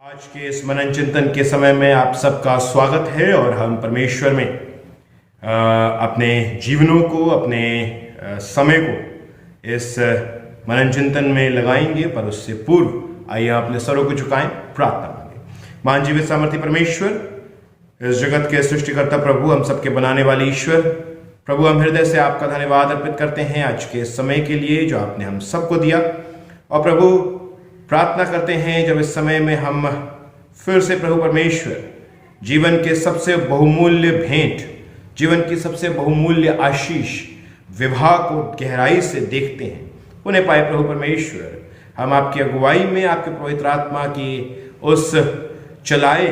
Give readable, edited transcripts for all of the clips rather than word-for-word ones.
आज के इस मनन चिंतन के समय में आप सबका स्वागत है और हम परमेश्वर में अपने जीवनों को, अपने समय को इस मनन चिंतन में लगाएंगे। पर उससे पूर्व आइए अपने सरों को झुकाएं, प्रार्थना मांगे। महान जीवित सामर्थी परमेश्वर, इस जगत के सृष्टिकर्ता प्रभु, हम सबके बनाने वाले ईश्वर प्रभु, हम हृदय से आपका धन्यवाद अर्पित करते हैं आज के समय के लिए जो आपने हम सबको दिया। और प्रभु, प्रार्थना करते हैं जब इस समय में हम फिर से प्रभु परमेश्वर जीवन के सबसे बहुमूल्य भेंट, जीवन की सबसे बहुमूल्य आशीष विवाह को गहराई से देखते हैं, उन्हें पाए प्रभु परमेश्वर, हम आपकी अगुवाई में, आपके पवित्र आत्मा की उस चलाए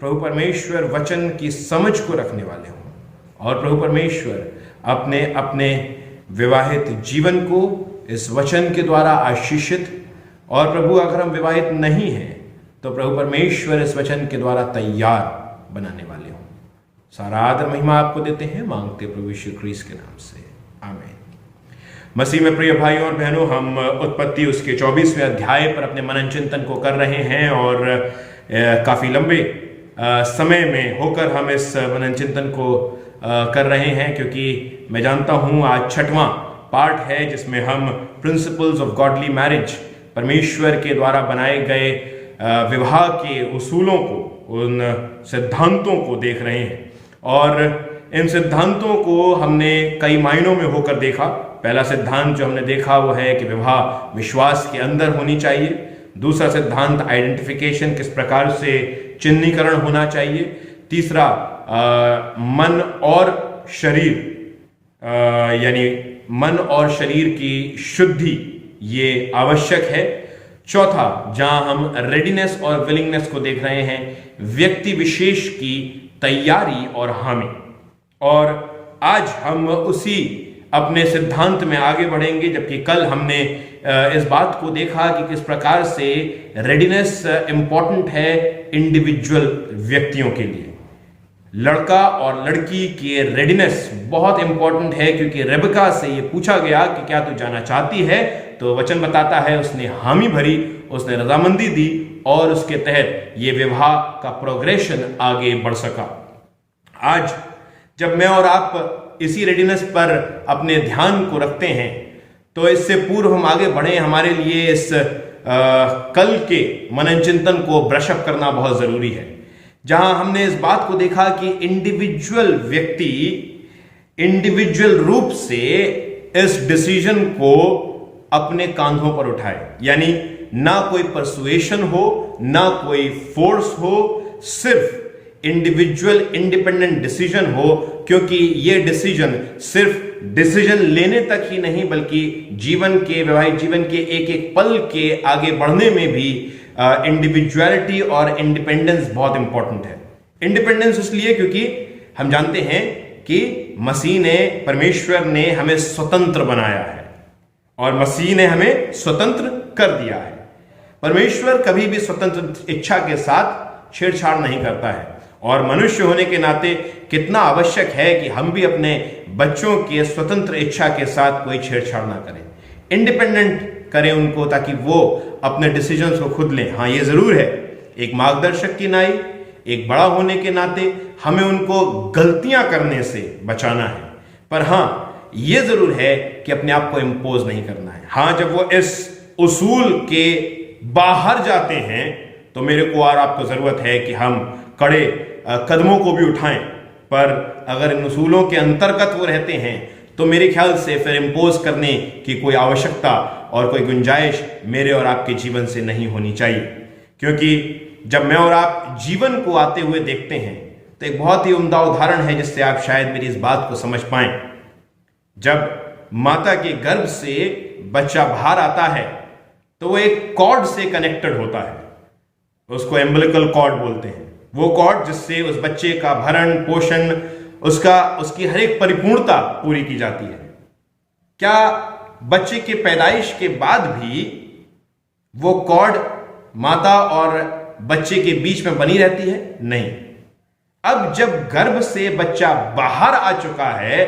प्रभु परमेश्वर वचन की समझ को रखने वाले हों और प्रभु परमेश्वर अपने अपने विवाहित जीवन को इस वचन के द्वारा आशीषित, और प्रभु अगर हम विवाहित नहीं हैं तो प्रभु परमेश्वर इस वचन के द्वारा तैयार बनाने वाले हों। सारा आदर महिमा आपको देते हैं, मांगते प्रभु यीशु ख्रीस्त के नाम से, आमीन। मसीह में प्रिय भाइयों और बहनों, हम उत्पत्ति उसके 24वें अध्याय पर अपने मनन चिंतन को कर रहे हैं और काफी लंबे समय में होकर हम इस मनन चिंतन को कर रहे हैं, क्योंकि मैं जानता हूं आज 6वां पार्ट है जिसमें हम प्रिंसिपल्स ऑफ गॉडली मैरिज, परमेश्वर के द्वारा बनाए गए विवाह के उसूलों को, उन सिद्धांतों को देख रहे हैं। और इन सिद्धांतों को हमने कई मायनों में होकर देखा। पहला सिद्धांत जो हमने देखा वो है कि विवाह विश्वास के अंदर होनी चाहिए। दूसरा सिद्धांत आइडेंटिफिकेशन, किस प्रकार से चिन्हीकरण होना चाहिए। तीसरा मन और शरीर, यानी मन और शरीर की शुद्धि ये आवश्यक है। चौथा, जहां हम रेडीनेस और विलिंगनेस को देख रहे हैं, व्यक्ति विशेष की तैयारी और हामी। और आज हम उसी अपने सिद्धांत में आगे बढ़ेंगे, जबकि कल हमने इस बात को देखा कि किस प्रकार से रेडीनेस इंपॉर्टेंट है इंडिविजुअल व्यक्तियों के लिए। लड़का और लड़की की रेडीनेस बहुत इंपॉर्टेंट है, क्योंकि रेबेका से ये पूछा गया कि क्या तू जाना चाहती है, तो वचन बताता है उसने हामी भरी, उसने रजामंदी दी और उसके तहत ये विवाह का प्रोग्रेशन आगे बढ़ सका। आज जब मैं और आप इसी रेडीनेस पर अपने ध्यान को रखते हैं, तो इससे पूर्व हम आगे बढ़े, हमारे लिए इस कल के मनन चिंतन को ब्रशअप करना बहुत जरूरी है, जहां हमने इस बात को देखा कि इंडिविजुअल व्यक्ति इंडिविजुअल रूप से इस डिसीजन को अपने कांधों पर उठाए। यानी ना कोई परसुएशन हो, ना कोई फोर्स हो, सिर्फ इंडिविजुअल इंडिपेंडेंट डिसीजन हो, क्योंकि ये डिसीजन सिर्फ डिसीजन लेने तक ही नहीं, बल्कि जीवन के, वैवाहिक जीवन के एक एक पल के आगे बढ़ने में भी इंडिविजुअलिटी और इंडिपेंडेंस बहुत इंपॉर्टेंट है। इंडिपेंडेंस इसलिए क्योंकि हम जानते हैं कि मसीह ने, परमेश्वर ने हमें स्वतंत्र बनाया है और मसीह ने हमें स्वतंत्र कर दिया है। परमेश्वर कभी भी स्वतंत्र इच्छा के साथ छेड़छाड़ नहीं करता है, और मनुष्य होने के नाते कितना आवश्यक है कि हम भी अपने बच्चों के स्वतंत्र इच्छा के साथ कोई छेड़छाड़ ना करें, इंडिपेंडेंट करें उनको, ताकि वो अपने डिसीजंस को खुद लें। हाँ, ये जरूर है, एक मार्गदर्शक की नाई, एक बड़ा होने के नाते हमें उनको गलतियां करने से बचाना है, पर हाँ ये जरूर है कि अपने आप को इम्पोज नहीं करना है। हाँ, जब वो इस उसूल के बाहर जाते हैं तो मेरे को और आपको जरूरत है कि हम कड़े कदमों को भी उठाएं, पर अगर इन उसूलों के अंतर्गत वो रहते हैं तो मेरे ख्याल से फिर इम्पोज करने की कोई आवश्यकता और कोई गुंजाइश मेरे और आपके जीवन से नहीं होनी चाहिए। क्योंकि जब मैं और आप जीवन को आते हुए देखते हैं तो एक बहुत ही उम्दा उदाहरण है जिससे आप शायद मेरी इस बात को समझ पाएं। जब माता के गर्भ से बच्चा बाहर आता है तो वो एक कॉर्ड से कनेक्टेड होता है, उसको एम्बिलिकल कॉर्ड बोलते हैं। वो कॉर्ड जिससे उस बच्चे का भरण पोषण, उसकी हर एक परिपूर्णता पूरी की जाती है। क्या बच्चे के पैदाइश के बाद भी वो कॉर्ड माता और बच्चे के बीच में बनी रहती है? नहीं। अब जब गर्भ से बच्चा बाहर आ चुका है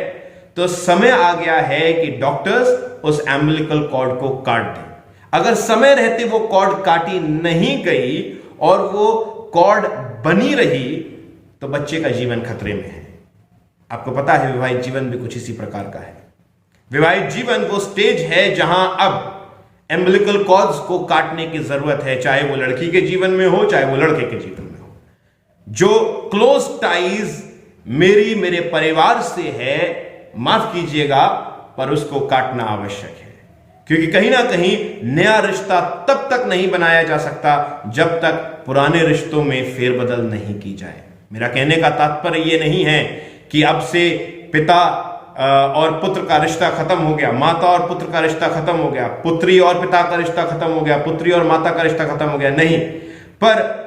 तो समय आ गया है कि डॉक्टर्स उस एम्बिलिकल कॉर्ड को काट दें। अगर समय रहते वो कॉर्ड काटी नहीं गई और वो कॉर्ड बनी रही तो बच्चे का जीवन खतरे में है। आपको पता है विवाहित जीवन भी कुछ इसी प्रकार का है। विवाहित जीवन वो स्टेज है जहां अब एम्बिलिकल कॉर्ड्स को काटने की जरूरत है, चाहे वो लड़की के जीवन में हो चाहे वो लड़के के जीवन में हो। जो क्लोज टाइज मेरे परिवार से है, माफ कीजिएगा पर उसको काटना आवश्यक है, क्योंकि कहीं ना कहीं नया रिश्ता तब तक नहीं बनाया जा सकता जब तक पुराने रिश्तों में फेरबदल नहीं की जाए। मेरा कहने का तात्पर्य यह नहीं है कि अब से पिता और पुत्र का रिश्ता खत्म हो गया, माता और पुत्र का रिश्ता खत्म हो गया, पुत्री और पिता का रिश्ता खत्म हो गया, पुत्री और माता का रिश्ता खत्म हो गया, नहीं। पर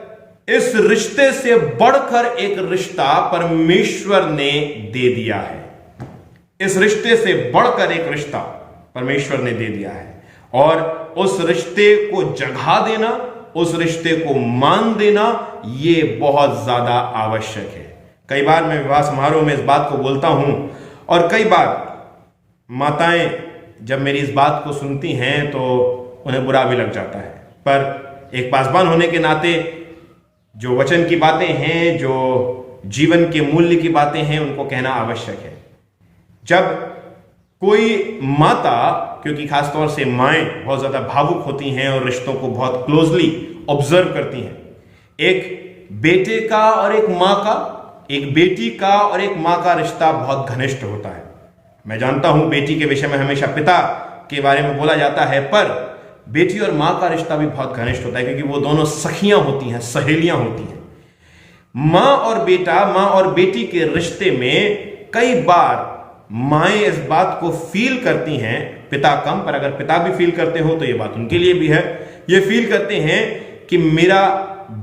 इस रिश्ते से बढ़कर एक रिश्ता परमेश्वर ने दे दिया है। इस रिश्ते से बढ़कर एक रिश्ता परमेश्वर ने दे दिया है, और उस रिश्ते को जगह देना, उस रिश्ते को मान देना, यह बहुत ज्यादा आवश्यक है। कई बार मैं विवाह समारोह में इस बात को बोलता हूं, और कई बार माताएं जब मेरी इस बात को सुनती हैं तो उन्हें बुरा भी लग जाता है। पर एक पासवान होने के नाते जो वचन की बातें हैं, जो जीवन के मूल्य की बातें हैं, उनको कहना आवश्यक है। जब कोई माता, क्योंकि खासतौर से माएं बहुत ज्यादा भावुक होती हैं और रिश्तों को बहुत क्लोजली ऑब्जर्व करती हैं, एक बेटे का और एक मां का, एक बेटी का और एक मां का रिश्ता बहुत घनिष्ठ होता है। मैं जानता हूं बेटी के विषय में हमेशा पिता के बारे में बोला जाता है, पर बेटी और मां का रिश्ता भी बहुत घनिष्ठ होता है, क्योंकि वो दोनों सखियां होती हैं, सहेलियां होती हैं। मां और बेटा, मां और बेटी के रिश्ते में कई बार माएं इस बात को फील करती हैं, पिता कम, पर अगर पिता भी फील करते हो तो यह बात उनके लिए भी है। ये फील करते हैं कि मेरा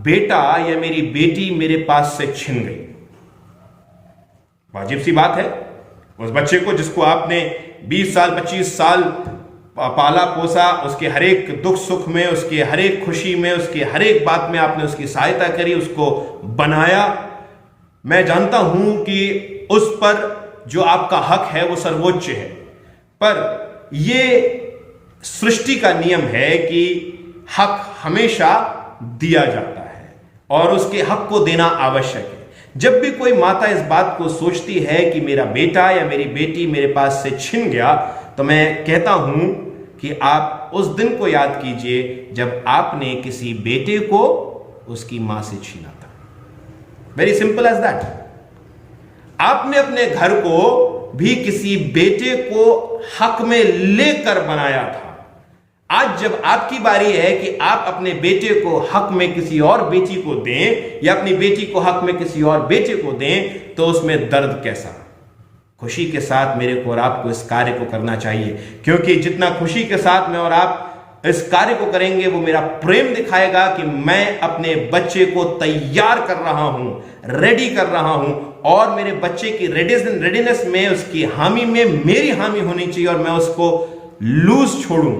बेटा या मेरी बेटी मेरे पास से छिन गई। वाजिब सी बात है, उस बच्चे को जिसको आपने 20 साल 25 साल पाला पोसा, उसके हर एक दुख सुख में, उसके हर एक खुशी में, उसके हर एक बात में आपने उसकी सहायता करी, उसको बनाया। मैं जानता हूं कि उस पर जो आपका हक है वो सर्वोच्च है, पर यह सृष्टि का नियम है कि हक हमेशा दिया जाता है और उसके हक को देना आवश्यक है। जब भी कोई माता इस बात को सोचती है कि मेरा बेटा या मेरी बेटी मेरे पास से छिन गया, तो मैं कहता हूं कि आप उस दिन को याद कीजिए जब आपने किसी बेटे को उसकी मां से छीना था। Very simple as that. आपने अपने घर को भी किसी बेटे को हक में लेकर बनाया था। आज जब आपकी बारी है कि आप अपने बेटे को हक में किसी और बेटी को दें या अपनी बेटी को हक में किसी और बेटे को दें, तो उसमें दर्द कैसा। खुशी के साथ मेरे को और आपको इस कार्य को करना चाहिए, क्योंकि जितना खुशी के साथ मैं और आप इस कार्य को करेंगे वो मेरा प्रेम दिखाएगा कि मैं अपने बच्चे को तैयार कर रहा हूं, रेडी कर रहा हूं, और मेरे बच्चे की रेडीनेस में, उसकी हामी में मेरी हामी होनी चाहिए, और मैं उसको लूज छोड़ूं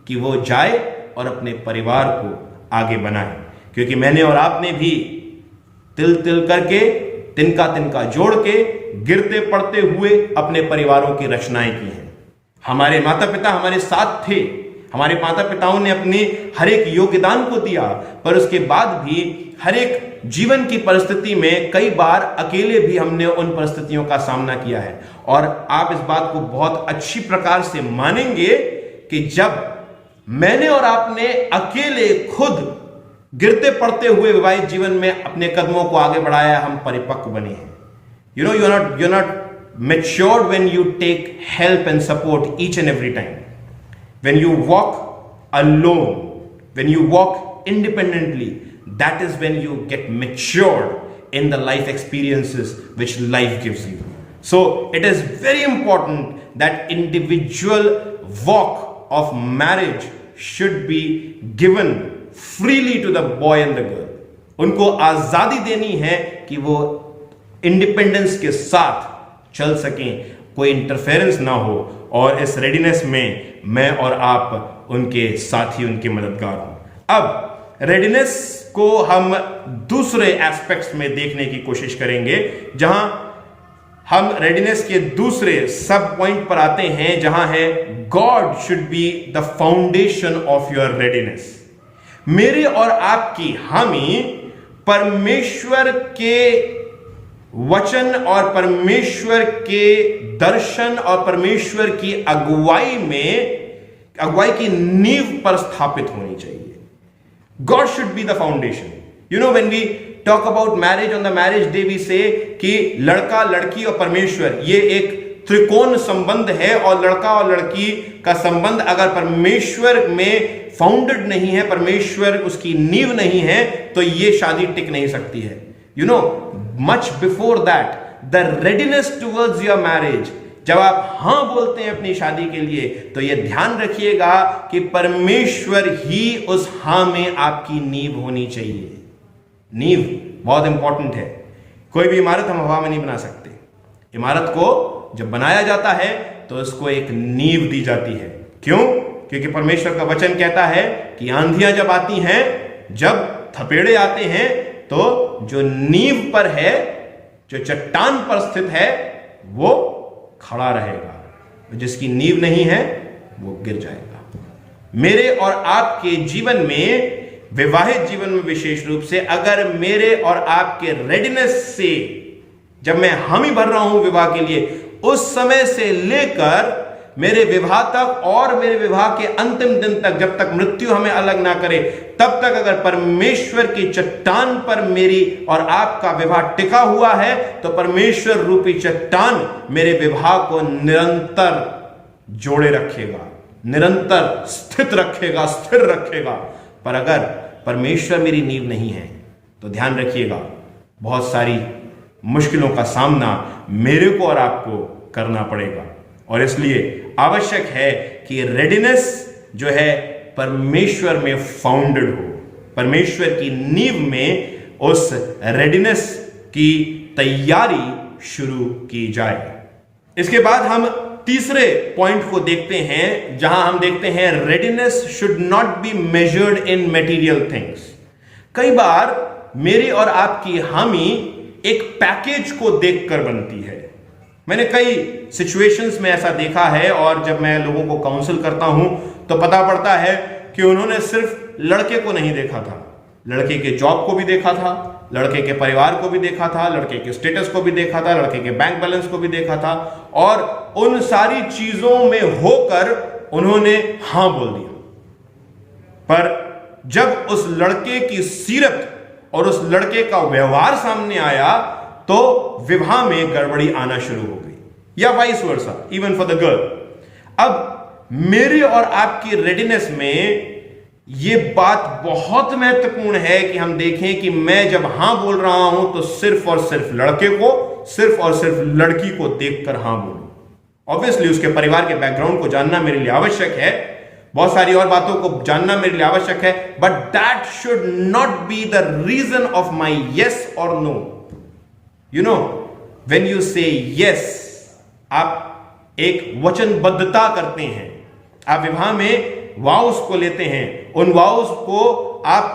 कि वो जाए और अपने परिवार को आगे बनाए। क्योंकि मैंने और आपने भी तिल तिल करके, तिनका तिनका जोड़ के, गिरते पड़ते हुए अपने परिवारों की रचनाएं की हैं। हमारे माता पिता हमारे साथ थे, हमारे माता पिताओं ने अपने हर एक योगदान को दिया, पर उसके बाद भी हर एक जीवन की परिस्थिति में कई बार अकेले भी हमने उन परिस्थितियों का सामना किया है। और आप इस बात को बहुत अच्छी प्रकार से मानेंगे कि जब मैंने और आपने अकेले खुद गिरते पड़ते हुए विवाहित जीवन में अपने कदमों को आगे बढ़ाया, हम परिपक्व बने हैं। you're not matured when you take help and support each and every time. When you walk alone, when you walk independently, that is when you get matured in the life experiences which life gives you. So it is very important that individual walk of marriage should be given freely to the boy and the girl. उनको आजादी देनी है कि वो independence के साथ चल सकें, कोई इंटरफेरेंस ना हो, और इस रेडीनेस में मैं और आप उनके साथी, उनके मददगार हों। अब रेडीनेस को हम दूसरे एस्पेक्ट्स में देखने की कोशिश करेंगे, जहां हम रेडीनेस के दूसरे सब पॉइंट पर आते हैं, जहां है God should be the foundation of your readiness. मेरे और आपकी हामी परमेश्वर के वचन और परमेश्वर के दर्शन और परमेश्वर की अगुवाई की नींव पर स्थापित होनी चाहिए. God should be the foundation. You know, when we talk about marriage, on the marriage day we say कि लड़का लड़की और परमेश्वर ये एक त्रिकोण संबंध है, और लड़का और लड़की का संबंध अगर परमेश्वर में फाउंडेड नहीं है, परमेश्वर उसकी नींव नहीं है, तो ये शादी टिक नहीं सकती है. You know, much before that the readiness towards your marriage, जब आप हां बोलते हैं अपनी शादी के लिए, तो यह ध्यान रखिएगा कि परमेश्वर ही उस हां में आपकी नींव होनी चाहिए. नींव बहुत इंपॉर्टेंट है. कोई भी इमारत हम हवा में नहीं बना सकते. इमारत को जब बनाया जाता है तो उसको एक नींव दी जाती है. क्यों? क्योंकि परमेश्वर का वचन कहता है कि आंधियां जब आती हैं, जब थपेड़े आते हैं, तो जो नींव पर है, जो चट्टान पर स्थित है, वो खड़ा रहेगा. जिसकी नींव नहीं है वो गिर जाएगा. मेरे और आपके जीवन में, विवाहित जीवन में विशेष रूप से, अगर मेरे और आपके रेडीनेस से, जब मैं हामी भर रहा हूं विवाह के लिए, उस समय से लेकर मेरे विवाह तक और मेरे विवाह के अंतिम दिन तक, जब तक मृत्यु हमें अलग ना करे, तब तक अगर परमेश्वर की चट्टान पर मेरी और आपका विवाह टिका हुआ है, तो परमेश्वर रूपी चट्टान मेरे विवाह को निरंतर जोड़े रखेगा, निरंतर स्थित रखेगा, स्थिर रखेगा. पर अगर परमेश्वर मेरी नींव नहीं है, तो ध्यान रखिएगा, बहुत सारी मुश्किलों का सामना मेरे को और आपको करना पड़ेगा. और इसलिए आवश्यक है कि रेडीनेस जो है परमेश्वर में फाउंडेड हो, परमेश्वर की नींव में उस रेडीनेस की तैयारी शुरू की जाए. इसके बाद हम तीसरे पॉइंट को देखते हैं, जहां हम देखते हैं readiness should not be measured in material things. कई बार मेरी और आपकी हामी एक पैकेज को देखकर बनती है. मैंने कई सिचुएशंस में ऐसा देखा है, और जब मैं लोगों को काउंसिल करता हूं तो पता पड़ता है कि उन्होंने सिर्फ लड़के को नहीं देखा था, लड़के के जॉब को भी देखा था, लड़के के परिवार को भी देखा था, लड़के के स्टेटस को भी देखा था, लड़के के बैंक बैलेंस को भी देखा था, और उन सारी चीजों में होकर उन्होंने हां बोल दिया. पर जब उस लड़के की सीरत और उस लड़के का व्यवहार सामने आया, तो विवाह में गड़बड़ी आना शुरू हो गई, या vice versa, even for the girl. अब मेरे और आपकी रेडीनेस में यह बात बहुत महत्वपूर्ण है कि हम देखें कि मैं जब हां बोल रहा हूं, तो सिर्फ और सिर्फ लड़के को, सिर्फ और सिर्फ लड़की को देखकर हां बोलूं. ऑब्वियसली उसके परिवार के बैकग्राउंड को जानना मेरे लिए आवश्यक है, बहुत सारी और बातों को जानना मेरे लिए आवश्यक है, but that should not be the reason of my yes और no. You know, when you say yes, आप एक वचनबद्धता करते हैं, आप विवाह में वाउस को लेते हैं, उन वाउस को आप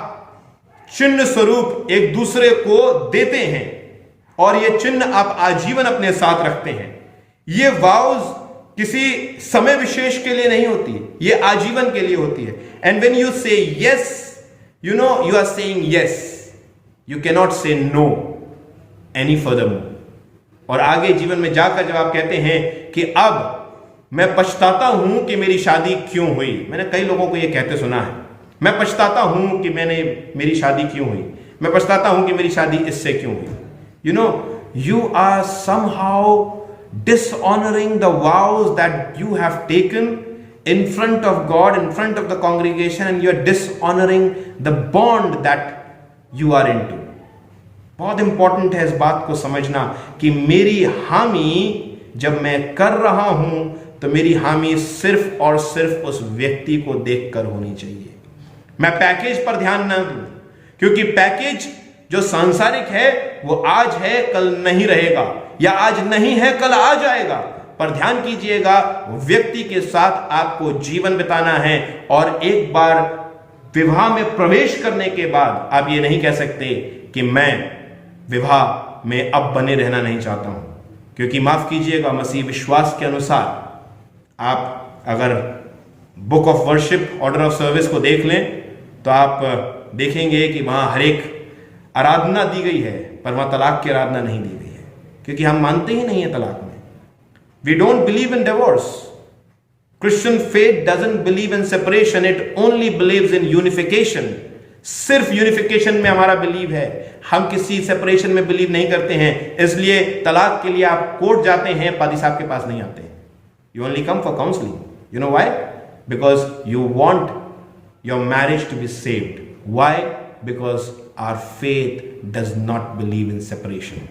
चिन्ह स्वरूप एक दूसरे को देते हैं, और ये चिन्ह आप आजीवन अपने साथ रखते हैं. ये वाउस किसी समय विशेष के लिए नहीं होती, ये आजीवन के लिए होती है. And when you say yes, you know, you are saying yes, you can not say no any furthermore. और आगे जीवन में जाकर जब आप कहते हैं कि अब मैं पछताता हूं कि मेरी शादी क्यों हुई, मैंने कई लोगों को यह कहते सुना है, मैं पछताता हूं कि मेरी शादी क्यों हुई, मैं पछताता हूं कि मेरी शादी इससे क्यों हुई. You know, you are somehow dishonoring the vows that you have taken in front of God, in front of the congregation, and you are dishonoring the bond that you are into. बहुत important है इस बात को समझना कि मेरी हामी जब मैं कर रहा हूं तो मेरी हामी सिर्फ और सिर्फ उस व्यक्ति को देखकर होनी चाहिए. मैं पैकेज पर ध्यान न दूं, क्योंकि पैकेज जो सांसारिक है वो आज है कल नहीं रहेगा, या आज नहीं है कल आ जाएगा. पर ध्यान कीजिएगा, व्यक्ति के साथ आपको जीवन बिताना है, और एक बार विवाह में प्रवेश करने के बाद आप ये नहीं कह सकते कि मैं विवाह में अब बने रहना नहीं चाहता हूं. क्योंकि माफ कीजिएगा, मसीह विश्वास के अनुसार आप अगर book of worship order of service को देख लें तो आप देखेंगे कि वहां हर एक आराधना दी गई है, पर वहां तलाक की आराधना नहीं दी गई है, क्योंकि हम मानते ही नहीं है तलाक में। We don't believe in divorce. Christian faith doesn't believe in separation, it only believes in unification. सिर्फ यूनिफिकेशन में हमारा बिलीव है, हम किसी सेपरेशन में बिलीव नहीं करते हैं। इसलिए तलाक के लिए आप कोर्ट जाते हैं, पादी साहब के पास नहीं आते हैं। You only come for counselling. You know why? Because you want your marriage to be saved. Why? Because our faith does not believe in separation.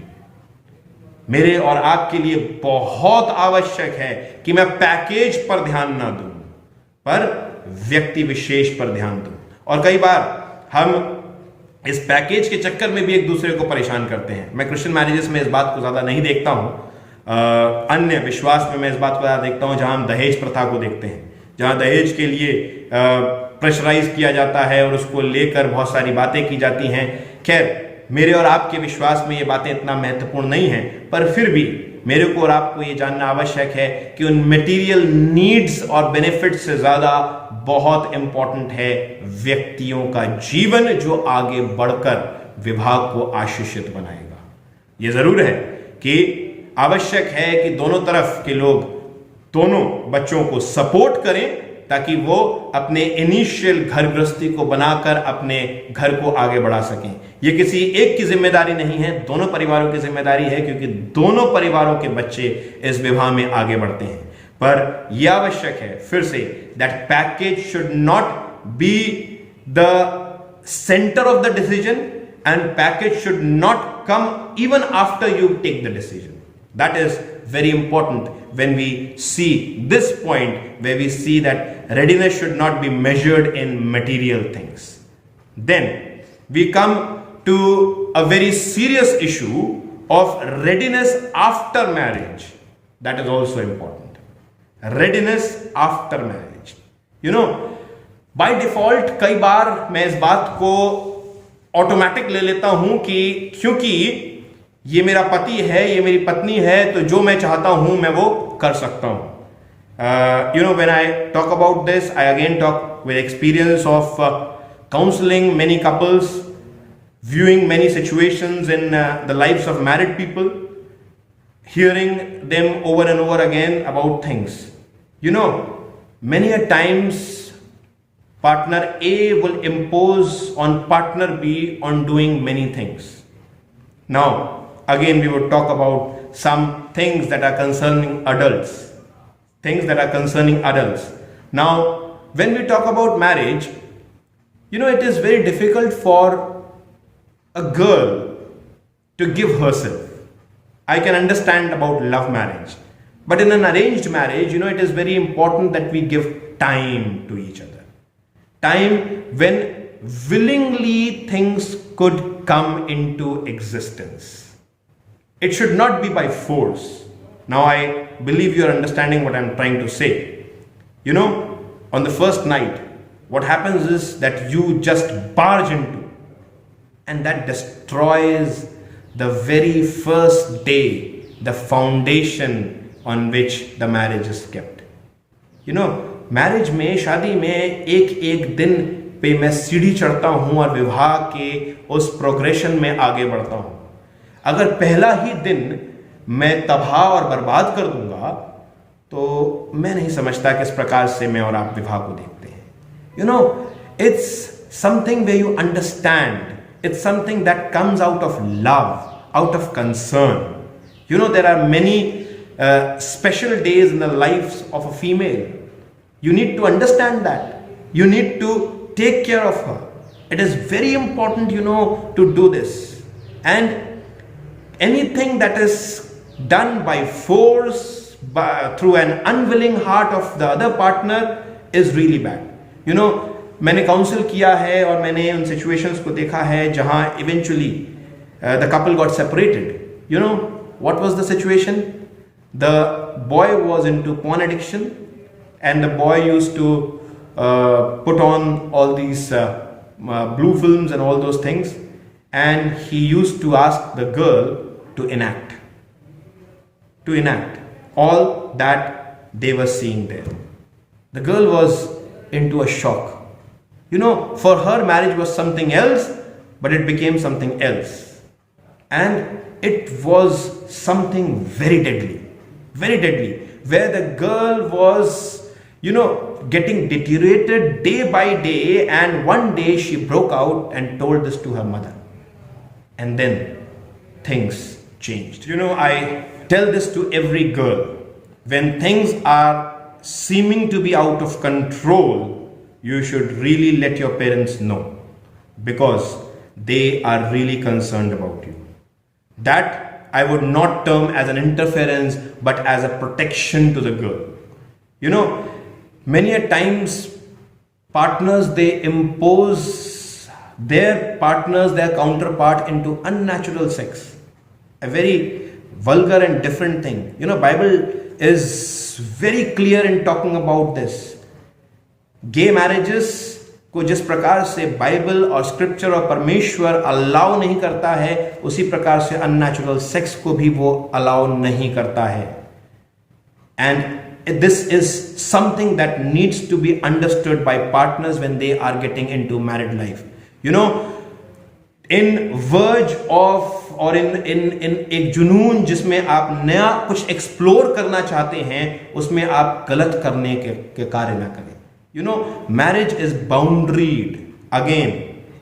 मेरे और आपके लिए बहुत आवश्यक है कि मैं पैकेज पर ध्यान ना दूं, पर व्यक्ति विशेष पर ध्यान दूं। और कई बार हम इस पैकेज के चक्कर में भी एक दूसरे को परेशान करते हैं। मैं क्रिश्चियन मैरिजेस में इस बात को ज्यादा नहीं देखता हूं, अन्य विश्वास में मैं इस बात को ज्यादा देखता हूं, जहां हम दहेज प्रथा को देखते हैं, जहां दहेज के लिए प्रेशराइज किया जाता है और उसको लेकर बहुत सारी बातें की जाती हैं। खैर, मेरे और आपके विश्वास में ये बातें इतना महत्वपूर्ण नहीं है, पर फिर भी मेरे को और आपको ये जानना आवश्यक है कि उन मटेरियल नीड्स और बेनिफिट्स से ज्यादा बहुत इंपॉर्टेंट है व्यक्तियों का जीवन, जो आगे बढ़कर विवाह को आशीषित बनाएगा। यह जरूर है कि आवश्यक है कि दोनों तरफ के लोग दोनों बच्चों को सपोर्ट करें, ताकि वो अपने इनिशियल घर गृहस्थी को बनाकर अपने घर को आगे बढ़ा सकें। ये किसी एक की जिम्मेदारी नहीं है, दोनों परिवारों की जिम्मेदारी है, क्योंकि दोनों परिवारों के बच्चे इस विवाह में आगे बढ़ते हैं। पर यह आवश्यक है फिर से, that package should not be the centre of the decision, and package should not come even after you take the decision. That is very important when we see this point, where we see that readiness should not be measured in material things. Then we come to a very serious issue of readiness after marriage. That is also important. Readiness after marriage. You know, by default कई बार मैं इस बात को automatic ले लेता हूं कि क्योंकि ये मेरा पति है, ये मेरी पत्नी है, तो जो मैं चाहता हूं मैं वो कर सकता हूं. You know, when I talk about this, I again talk with experience of counseling many couples, viewing many situations in the lives of married people, hearing them over and over again about things. You know, many a times partner A will impose on partner B on doing many things. Now, again we would talk about some things that are concerning adults. Now, when we talk about marriage, you know, it is very difficult for a girl to give herself. I can understand about love marriage, but in an arranged marriage, you know, it is very important that we give time to each other. Time when willingly things could come into existence. It should not be by force. Now I believe you are understanding what I am trying to say. You know, on the first night, what happens is that you just barge into, and that destroys the very first day, the foundation on which the marriage is kept. You know, marriage में, शादी में एक एक दिन पे मैं सीढ़ी चढ़ता हूं और विवाह के उस प्रोग्रेशन में आगे बढ़ता हूं. अगर पहला ही दिन मैं तबाह और बर्बाद कर दूंगा, तो मैं नहीं समझता किस प्रकार से मैं और आप विवाह को देखते हैं. You know, it's something way you understand, it's something that comes out of love, out of concern. You know, there are many special days in the life of a female. You need to understand that. You need to take care of her. It is very important, you know, to do this. And anything that is done by force, through an unwilling heart of the other partner, is really bad. You know, मैंने council किया है और मैंने उन situations को देखा है जहां eventually the couple got separated. You know, what was the situation? The boy was into porn addiction, and the boy used to put on all these blue films and all those things, and he used to ask the girl to enact all that they were seeing there. The girl was into a shock. You know, for her, marriage was something else, but it became something else. And it was something very deadly, where the girl was, getting deteriorated day by day, and one day she broke out and told this to her mother. And then things changed. I tell this to every girl. When things are seeming to be out of control, you should really let your parents know, because they are really concerned about you. That I would not term as an interference, but as a protection to the girl. Many a times partners, they impose their counterpart into unnatural sex. A very vulgar and different thing. Bible is very clear in talking about this. Gay marriages को जिस प्रकार से Bible और scripture और परमेश्वर allow नहीं करता है, उसी प्रकार से अननेचुरल सेक्स को भी वो अलाउ नहीं करता है. And this is something that needs to be understood by partners when they are getting into married life. In verge of और इन एक जुनून जिसमें आप नया कुछ एक्सप्लोर करना चाहते हैं, उसमें आप गलत करने के कार्य ना करें. Marriage is boundaried again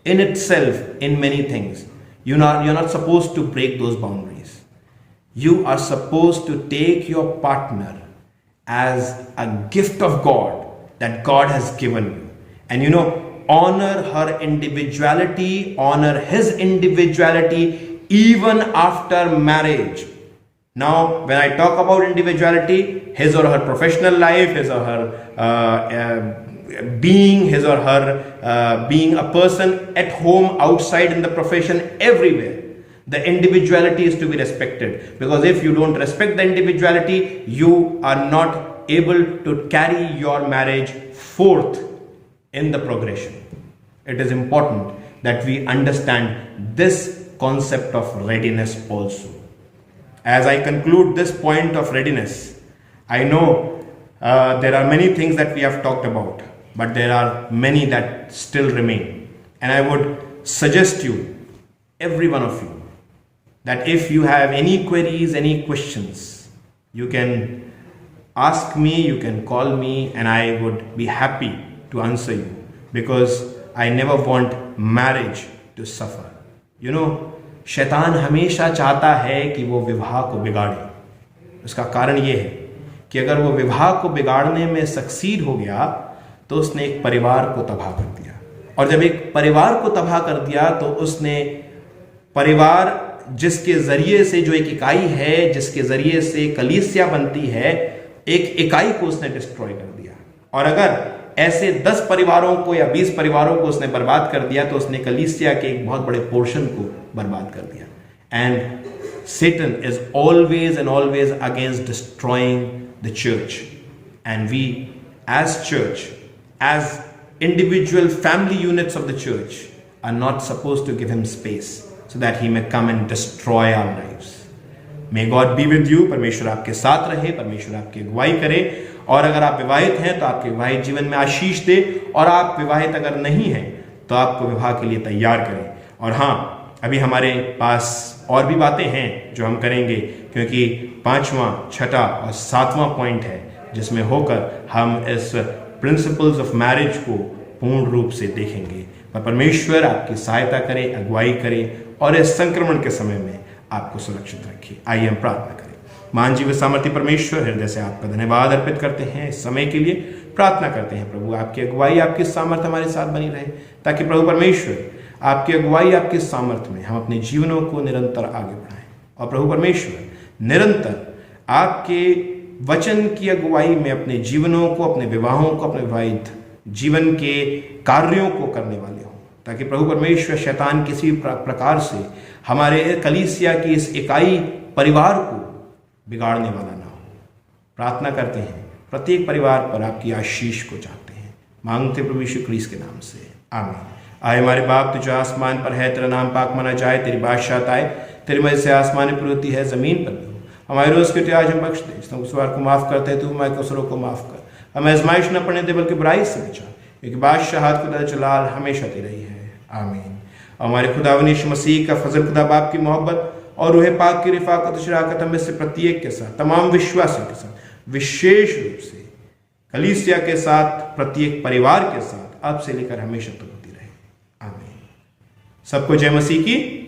in itself in many things. You're not supposed to break those boundaries. You are supposed to take your partner as a gift of God that God has given you. And honor her individuality, honor his individuality even after marriage. Now, when I talk about individuality, his or her professional life, his or her being a person at home, outside, in the profession, everywhere. The individuality is to be respected, because if you don't respect the individuality, you are not able to carry your marriage forth in the progression. It is important that we understand this concept of readiness also. As I conclude this point of readiness, I know there are many things that we have talked about, but there are many that still remain. And I would suggest you, every one of you, that if you have any queries, any questions, you can ask me, you can call me, and I would be happy to answer you, because I never want marriage to suffer. शैतान हमेशा चाहता है कि वो विवाह को बिगाड़े. उसका कारण ये है कि अगर वो विवाह को बिगाड़ने में सक्सीड हो गया, तो उसने एक परिवार को तबाह कर दिया. और जब एक परिवार को तबाह कर दिया, तो उसने परिवार जिसके जरिए से, जो एक इकाई है, जिसके जरिए से कलीसिया बनती है, एक इकाई को उसने डिस्ट्रॉय कर दिया. और अगर ऐसे 10 परिवारों को या 20 परिवारों को उसने बर्बाद कर दिया, तो उसने कलीसिया के एक बहुत बड़े पोर्शन को बर्बाद कर दिया. And Satan is always and always against destroying the church. And we, as church, as individual family units of the church, are not supposed to give him space so that he may come and destroy our lives. May God be with you. परमेश्वर आपके साथ रहे, परमेश्वर आपकी अगुवाई करे. और अगर आप विवाहित हैं, तो आपके विवाहित जीवन में आशीष दे. और आप विवाहित अगर नहीं हैं, तो आपको विवाह के लिए तैयार करें. और हाँ, अभी हमारे पास और भी बातें हैं जो हम करेंगे, क्योंकि 5वां, 6वां और 7वां पॉइंट है, जिसमें होकर हम इस प्रिंसिपल्स ऑफ मैरिज को पूर्ण रूप से देखेंगे. पर परमेश्वर आपकी सहायता करे, अगुवाई करे, और इस संक्रमण के समय में आपको सुरक्षित रखे. आइए हम प्रार्थना करें. महान जीव सामर्थ्य परमेश्वर, हृदय से आपका धन्यवाद अर्पित करते हैं इस समय के लिए. प्रार्थना करते हैं प्रभु, आपकी अगुवाई, आपकी सामर्थ्य हमारे साथ बनी रहे, ताकि प्रभु परमेश्वर आपकी अगुवाई, आपकी सामर्थ्य में हम अपने जीवनों को निरंतर आगे बढ़ाएं. और प्रभु परमेश्वर, निरंतर आपके वचन की अगुवाई में अपने जीवनों को, अपने विवाहों को, अपने विवाहित जीवन के कार्यों को करने वाले हों, ताकि प्रभु परमेश्वर शैतान किसी प्रकार से हमारे कलीसिया की इस इकाई परिवार को बिगाड़ने वाला ना हो. प्रार्थना करते हैं, प्रत्येक परिवार पर आपकी आशीष को चाहते हैं. मांगते प्रभु यीशु क्रिस्त के नाम से, आमीन. आए हमारे बाप, तू जो आसमान पर है, तेरा नाम पाक माना जाए, तेरी बादशाहत आए, तेरी मर्जी से आसमान पर होती है, जमीन पर भी हो. हमारे रोज के आज हम बख्श दे, जिसने गुस्वार को माफ करते हैं, तू हमारे कसूरों को माफ कर. हमें आजमाइश न पड़ने दे, बल्कि बुराई से बचा. क्योंकि बादशाहत खुदा जलाल हमेशा तेरी है। आमीन। हमारे खुदावंद यीशु मसीह का फजल, खुदा बाप की मोहब्बत और रूह पाक की रिफाकत शराकत हमें से प्रत्येक के साथ, तमाम विश्वासियों के साथ, विशेष रूप से कलीसिया के साथ, प्रत्येक परिवार के साथ अब से लेकर हमेशा तक होती रहे। आमीन। सबको जय मसीह की